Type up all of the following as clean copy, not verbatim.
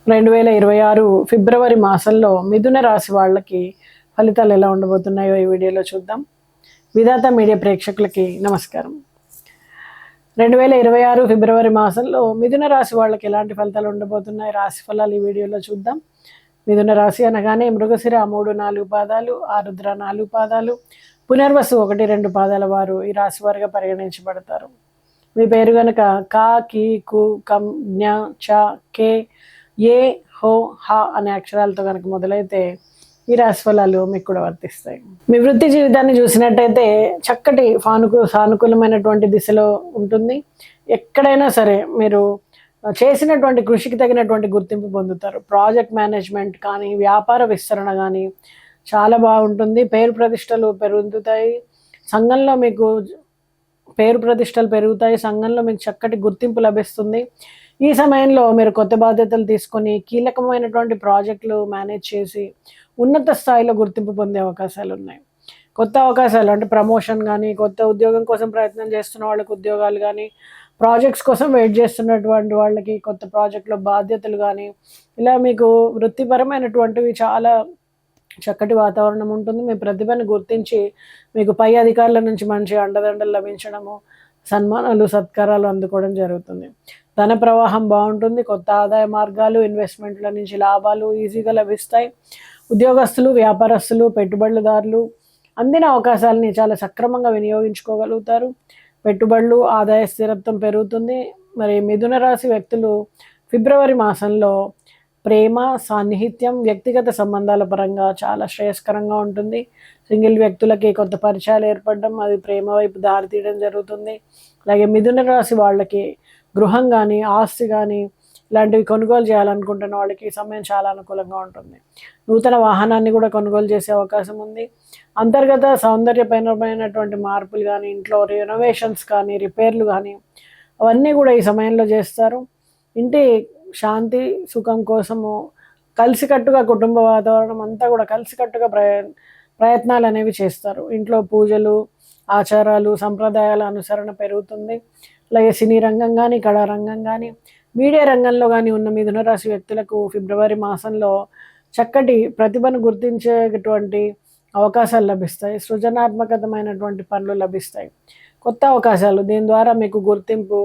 2026 ఫిబ్రవరి మాసంలో మిథున రాశి వాళ్ళకి ఫలితాలు ఎలా ఉండబోతున్నాయో ఈ వీడియోలో చూద్దాం. విధాత మీడియా ప్రేక్షకులకి నమస్కారం. 2026 ఫిబ్రవరి మాసంలో మిథున రాశి వాళ్ళకి ఎలాంటి ఫలితాలు ఉండబోతున్నాయి, రాశి ఫలాలు ఈ వీడియోలో చూద్దాం. మిథున రాశి అనగానే మృగశిర 3-4 పాదాలు, ఆరుద్ర 4 పాదాలు, పునర్వసు 1-2 పాదాల వారు ఈ రాశి వారిగా పరిగణించబడతారు. మీ పేరు కనుక కా, కి, కు, కం, జ్ఞ, చ, కే, ఏ, హో, హ అనే అక్షరాలతో కనుక మొదలైతే ఈ రాశి ఫలాలు మీకు కూడా వర్తిస్తాయి. మీ వృత్తి జీవితాన్ని చూసినట్టయితే చక్కటి సానుకూలమైనటువంటి దిశలో ఉంటుంది. ఎక్కడైనా సరే మీరు చేసినటువంటి కృషికి తగినటువంటి గుర్తింపు పొందుతారు. ప్రాజెక్ట్ మేనేజ్మెంట్ కానీ, వ్యాపార విస్తరణ కానీ చాలా బాగుంటుంది. పేరు ప్రతిష్టలు పెరుగుతాయి. సంఘంలో మీకు పేరు ప్రతిష్టలు పెరుగుతాయి. సంఘంలో మీకు చక్కటి గుర్తింపు లభిస్తుంది. ఈ సమయంలో మీరు కొత్త బాధ్యతలు తీసుకొని కీలకమైనటువంటి ప్రాజెక్టులు మేనేజ్ చేసి ఉన్నత స్థాయిలో గుర్తింపు పొందే అవకాశాలు ఉన్నాయి. కొత్త అవకాశాలు అంటే ప్రమోషన్ కానీ, కొత్త ఉద్యోగం కోసం ప్రయత్నం చేస్తున్న వాళ్ళకి ఉద్యోగాలు కానీ, ప్రాజెక్ట్స్ కోసం వెయిట్ చేస్తున్నటువంటి వాళ్ళకి కొత్త ప్రాజెక్టులో బాధ్యతలు కానీ, ఇలా మీకు వృత్తిపరమైనటువంటివి చాలా చక్కటి వాతావరణం ఉంటుంది. మీ ప్రతిభను గుర్తించి మీకు పై అధికారుల నుంచి మంచి అండదండలు లభించడము, సన్మానాలు, సత్కారాలు అందుకోవడం జరుగుతుంది. ధన ప్రవాహం బాగుంటుంది. కొత్త ఆదాయ మార్గాలు, ఇన్వెస్ట్మెంట్ల నుంచి లాభాలు ఈజీగా లభిస్తాయి. ఉద్యోగస్తులు, వ్యాపారస్తులు, పెట్టుబడులదారులు అందిన అవకాశాలని చాలా సక్రమంగా వినియోగించుకోగలుగుతారు. పెట్టుబడులు, ఆదాయ స్థిరత్వం పెరుగుతుంది. మరి మిథున రాశి వ్యక్తులు ఫిబ్రవరి మాసంలో ప్రేమ, సాన్నిహిత్యం, వ్యక్తిగత సంబంధాల పరంగా చాలా శ్రేయస్కరంగా ఉంటుంది. సింగిల్ వ్యక్తులకి కొత్త పరిచయాలు ఏర్పడడం, అది ప్రేమ వైపు దారితీయడం జరుగుతుంది. అలాగే మిథున రాశి వాళ్ళకి గృహం కానీ, ఆస్తి కానీ ఇలాంటివి కొనుగోలు చేయాలనుకుంటున్న వాళ్ళకి ఈ సమయం చాలా అనుకూలంగా ఉంటుంది. నూతన వాహనాన్ని కూడా కొనుగోలు చేసే అవకాశం ఉంది. అంతర్గత సౌందర్యపరమైనటువంటి మార్పులు కానీ, ఇంట్లో రెనోవేషన్స్ కానీ, రిపేర్లు కానీ అవన్నీ కూడా ఈ సమయంలో చేస్తారు. ఇంటి శాంతి, సుఖం కోసము కలిసికట్టుగా కుటుంబ వాతావరణం అంతా కూడా కలిసికట్టుగా ప్రయత్నాలు అనేవి చేస్తారు. ఇంట్లో పూజలు, ఆచారాలు, సంప్రదాయాల అనుసరణ పెరుగుతుంది. అలాగే సినీ రంగం కానీ, కళారంగం కానీ, మీడియా రంగంలో కానీ ఉన్న మిథున రాశి వ్యక్తులకు ఫిబ్రవరి మాసంలో చక్కటి ప్రతిభను గుర్తించేటువంటి అవకాశాలు లభిస్తాయి. సృజనాత్మకతమైనటువంటి పనులు లభిస్తాయి. కొత్త అవకాశాలు, దీని ద్వారా మీకు గుర్తింపు,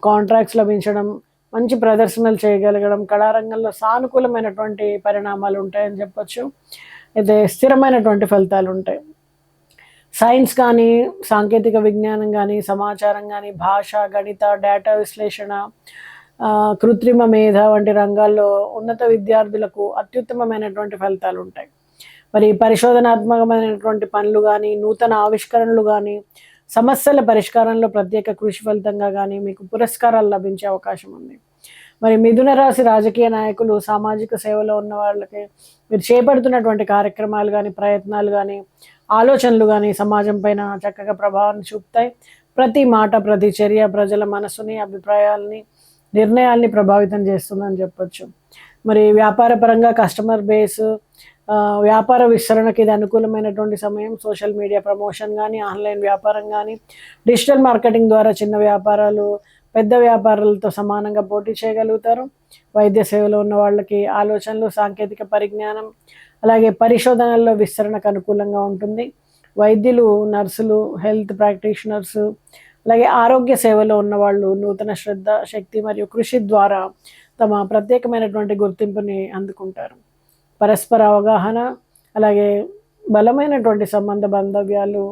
కాంట్రాక్ట్స్ లభించడం, మంచి ప్రదర్శనలు చేయగలగడం, కళారంగంలో సానుకూలమైనటువంటి పరిణామాలు ఉంటాయని చెప్పొచ్చు. అయితే స్థిరమైనటువంటి ఫలితాలు ఉంటాయి. సైన్స్ కానీ, సాంకేతిక విజ్ఞానం కానీ, సమాచారం కానీ, భాష, గణిత, డేటా విశ్లేషణ, కృత్రిమ మేధ వంటి రంగాల్లో ఉన్నత విద్యార్థులకు అత్యుత్తమమైనటువంటి ఫలితాలు ఉంటాయి. మరి పరిశోధనాత్మకమైనటువంటి పనులు కానీ, నూతన ఆవిష్కరణలు కానీ, సమస్యల పరిష్కారంలో ప్రత్యేక కృషి ఫలితంగా కానీ మీకు పురస్కారాలు లభించే అవకాశం ఉంది. మరి మిథున రాశి రాజకీయ నాయకులు, సామాజిక సేవలో ఉన్న వాళ్ళకి మీరు చేపడుతున్నటువంటి కార్యక్రమాలు కానీ, ప్రయత్నాలు కానీ, ఆలోచనలు కానీ సమాజం పైన చక్కగా ప్రభావాన్ని చూపుతాయి. ప్రతి మాట, ప్రతి చర్య ప్రజల మనసుని, అభిప్రాయాలని, నిర్ణయాల్ని ప్రభావితం చేస్తుందని చెప్పొచ్చు. మరి వ్యాపార పరంగా కస్టమర్ బేస్, వ్యాపార విస్తరణకి ఇది అనుకూలమైనటువంటి సమయం. సోషల్ మీడియా ప్రమోషన్ కానీ, ఆన్లైన్ వ్యాపారం కానీ, డిజిటల్ మార్కెటింగ్ ద్వారా చిన్న వ్యాపారాలు పెద్ద వ్యాపారాలతో సమానంగా పోటీ చేయగలుగుతారు. వైద్య సేవలో ఉన్న వాళ్ళకి ఆలోచనలు, సాంకేతిక పరిజ్ఞానం, అలాగే పరిశోధనల్లో విస్తరణకు అనుకూలంగా ఉంటుంది. వైద్యులు, నర్సులు, హెల్త్ ప్రాక్టీషనర్స్, అలాగే ఆరోగ్య సేవలో ఉన్న వాళ్ళు నూతన శ్రద్ధ, శక్తి మరియు కృషి ద్వారా తమ ప్రత్యేకమైనటువంటి గుర్తింపుని అందుకుంటారు. పరస్పర అవగాహన, అలాగే బలమైనటువంటి సంబంధ బాంధవ్యాలు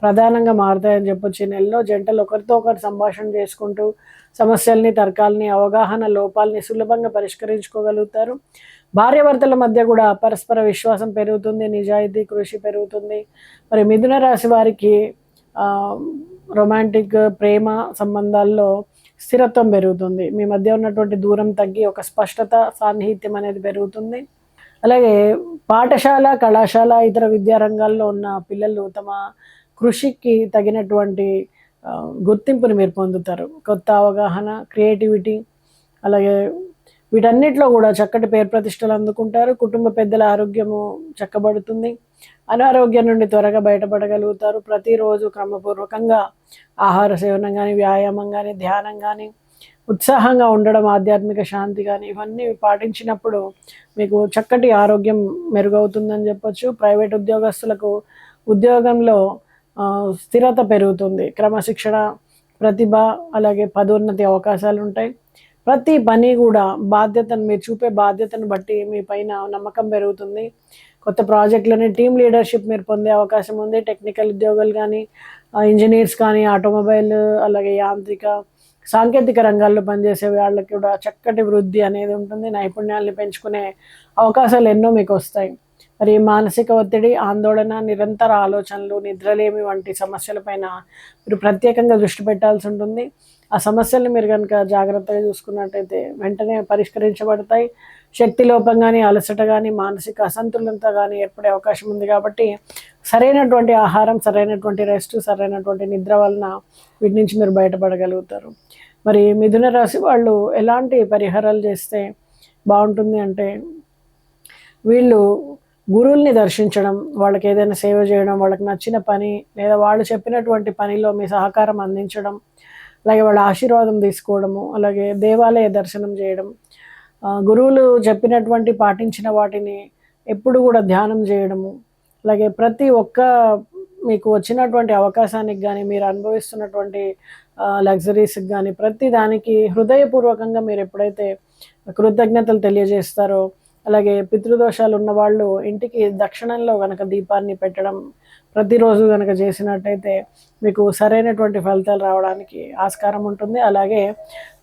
ప్రధానంగా మారుతాయని చెప్పొచ్చు. ఈ నెలలో జంటలు ఒకరితో ఒకరు సంభాషణ చేసుకుంటూ సమస్యల్ని, తర్కాలని, అవగాహన లోపాలని సులభంగా పరిష్కరించుకోగలుగుతారు. భార్యాభర్తల మధ్య కూడా పరస్పర విశ్వాసం పెరుగుతుంది, నిజాయితీ, కృషి పెరుగుతుంది. మరి మిథున రాశి వారికి రొమాంటిక్, ప్రేమ సంబంధాల్లో స్థిరత్వం పెరుగుతుంది. మీ మధ్య ఉన్నటువంటి దూరం తగ్గి ఒక స్పష్టత, సాన్నిహిత్యం అనేది పెరుగుతుంది. అలాగే పాఠశాల, కళాశాల, ఇతర విద్యారంగాల్లో ఉన్న పిల్లలు తమ కృషికి తగినటువంటి గుర్తింపుని మీరు పొందుతారు. కొత్త అవగాహన, క్రియేటివిటీ, అలాగే వీటన్నిటిలో కూడా చక్కటి పేరు ప్రతిష్టలు అందుకుంటారు. కుటుంబ పెద్దల ఆరోగ్యము చక్కబడుతుంది. అనారోగ్యం నుండి త్వరగా బయటపడగలుగుతారు. ప్రతిరోజు క్రమపూర్వకంగా ఆహార సేవనం కానీ, వ్యాయామం కానీ, ధ్యానం కానీ, ఉత్సాహంగా ఉండడం, ఆధ్యాత్మిక శాంతి కానీ ఇవన్నీ పాటించినప్పుడు మీకు చక్కటి ఆరోగ్యం మెరుగవుతుందని చెప్పొచ్చు. ప్రైవేట్ ఉద్యోగస్తులకు ఉద్యోగంలో స్థిరత పెరుగుతుంది. క్రమశిక్షణ, ప్రతిభ, అలాగే పదోన్నతి అవకాశాలు ఉంటాయి. ప్రతి పని కూడా మీరు చూపే బాధ్యతను బట్టి మీ పైన నమ్మకం పెరుగుతుంది. కొత్త ప్రాజెక్టులని టీమ్ లీడర్షిప్ మీరు పొందే అవకాశం ఉంది. టెక్నికల్ ఉద్యోగులు కానీ, ఇంజనీర్స్ కానీ, ఆటోమొబైల్, అలాగే యాంత్రిక, సాంకేతిక రంగాల్లో పనిచేసే వాళ్ళకి కూడా చక్కటి వృద్ధి అనేది ఉంటుంది. నైపుణ్యాన్ని పెంచుకునే అవకాశాలు ఎన్నో మీకు వస్తాయి. మరి మానసిక ఒత్తిడి, ఆందోళన, నిరంతర ఆలోచనలు, నిద్రలేమి వంటి సమస్యలపైన మీరు ప్రత్యేకంగా దృష్టి పెట్టాల్సి ఉంటుంది. ఆ సమస్యల్ని మీరు కనుక జాగ్రత్తగా చూసుకున్నట్టయితే వెంటనే పరిష్కరించబడతాయి. శక్తి లోపం కానీ, అలసట కానీ, మానసిక అసంతులత కానీ ఏర్పడే అవకాశం ఉంది. కాబట్టి సరైనటువంటి ఆహారం, సరైనటువంటి రెస్ట్, సరైనటువంటి నిద్ర వలన వీటి నుంచి మీరు బయటపడగలుగుతారు. మరి మిథున రాశి వాళ్ళు ఎలాంటి పరిహారాలు చేస్తే బాగుంటుంది అంటే, వీళ్ళు గురువుల్ని దర్శించడం, వాళ్ళకి ఏదైనా సేవ చేయడం, వాళ్ళకి నచ్చిన పని లేదా వాళ్ళు చెప్పినటువంటి పనిలో మీ సహకారం అందించడం, అలాగే వాళ్ళ ఆశీర్వాదం తీసుకోవడము, అలాగే దేవాలయ దర్శనం చేయడం, గురువులు చెప్పినటువంటి పాటించిన వాటిని ఎప్పుడు కూడా ధ్యానం చేయడము, అలాగే ప్రతి ఒక్క మీకు వచ్చినటువంటి అవకాశానికి కానీ, మీరు అనుభవిస్తున్నటువంటి లగ్జరీస్కి కానీ, ప్రతి దానికి హృదయపూర్వకంగా మీరు ఎప్పుడైతే కృతజ్ఞతలు తెలియజేస్తారో, అలాగే పితృదోషాలు ఉన్నవాళ్ళు ఇంటికి దక్షిణంలో కనుక దీపాన్ని పెట్టడం ప్రతిరోజు కనుక చేసినట్టయితే మీకు సరైనటువంటి ఫలితాలు రావడానికి ఆస్కారం ఉంటుంది. అలాగే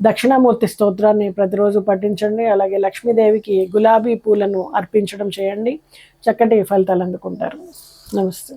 దక్షిణామూర్తి స్తోత్రాన్ని ప్రతిరోజు పఠించండి. అలాగే లక్ష్మీదేవికి గులాబీ పూలను అర్పించడం చేయండి. చక్కటి ఫలితాలు అందుకుంటారు. నమస్తే.